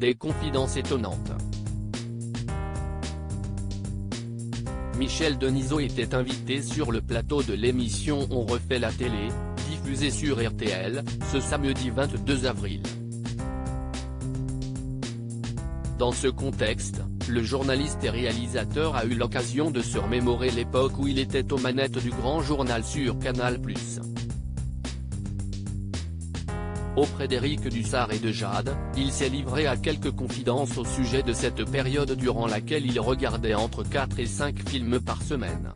des confidences étonnantes. Michel Denisot était invité sur le plateau de l'émission On refait la télé, diffusée sur RTL, ce samedi 22 avril. Dans ce contexte, le journaliste et réalisateur a eu l'occasion de se remémorer l'époque où il était aux manettes du Grand Journal sur Canal+. Auprès d'Éric Dussart et de Jade, il s'est livré à quelques confidences au sujet de cette période durant laquelle il regardait entre 4 et 5 films par semaine.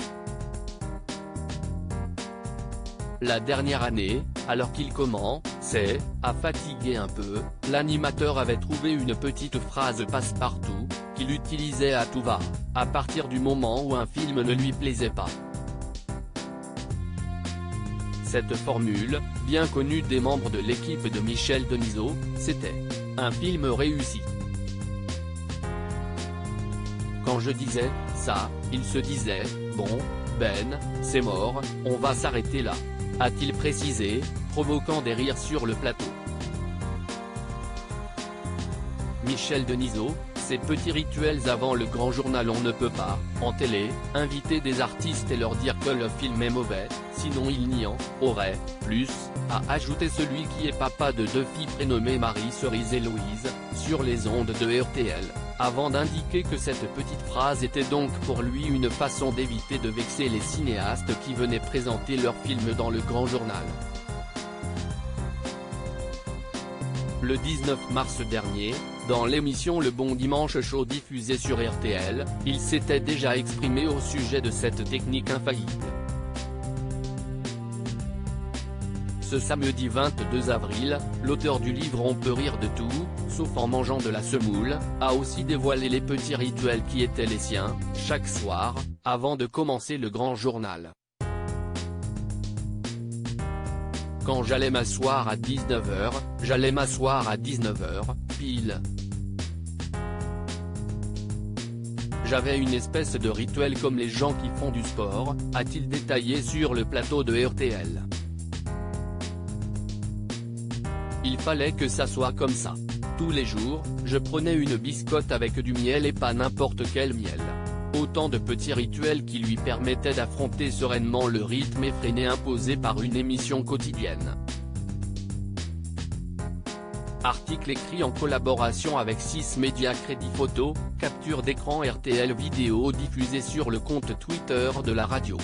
La dernière année, alors qu'il commençait à fatiguer un peu, l'animateur avait trouvé une petite phrase passe-partout, qu'il utilisait à tout va, à partir du moment où un film ne lui plaisait pas. Cette formule, bien connue des membres de l'équipe de Michel Denisot, c'était « un film réussi ». Quand je disais ça, il se disait « bon, Ben, c'est mort, on va s'arrêter là », a-t-il précisé, provoquant des rires sur le plateau. Michel Denisot, ces petits rituels avant le grand journal. On ne peut pas, en télé, inviter des artistes et leur dire que le film est mauvais, sinon il n'y en aurait plus, a ajouté celui qui est papa de 2 filles prénommées Marie Cerise et Louise, sur les ondes de RTL, avant d'indiquer que cette petite phrase était donc pour lui une façon d'éviter de vexer les cinéastes qui venaient présenter leurs films dans le grand journal. Le 19 mars dernier, dans l'émission Le Bon Dimanche Show diffusée sur RTL, il s'était déjà exprimé au sujet de cette technique infaillible. Ce samedi 22 avril, l'auteur du livre On peut rire de tout, sauf en mangeant de la semoule, a aussi dévoilé les petits rituels qui étaient les siens, chaque soir, avant de commencer le grand journal. Quand j'allais m'asseoir à 19h, j'allais m'asseoir à 19h, pile. J'avais une espèce de rituel comme les gens qui font du sport, a-t-il détaillé sur le plateau de RTL. Il fallait que ça soit comme ça. Tous les jours, je prenais une biscotte avec du miel et pas n'importe quel miel. Autant de petits rituels qui lui permettaient d'affronter sereinement le rythme effréné imposé par une émission quotidienne. Article écrit en collaboration avec 6 médias. Crédit photo, capture d'écran RTL vidéo diffusée sur le compte Twitter de la radio.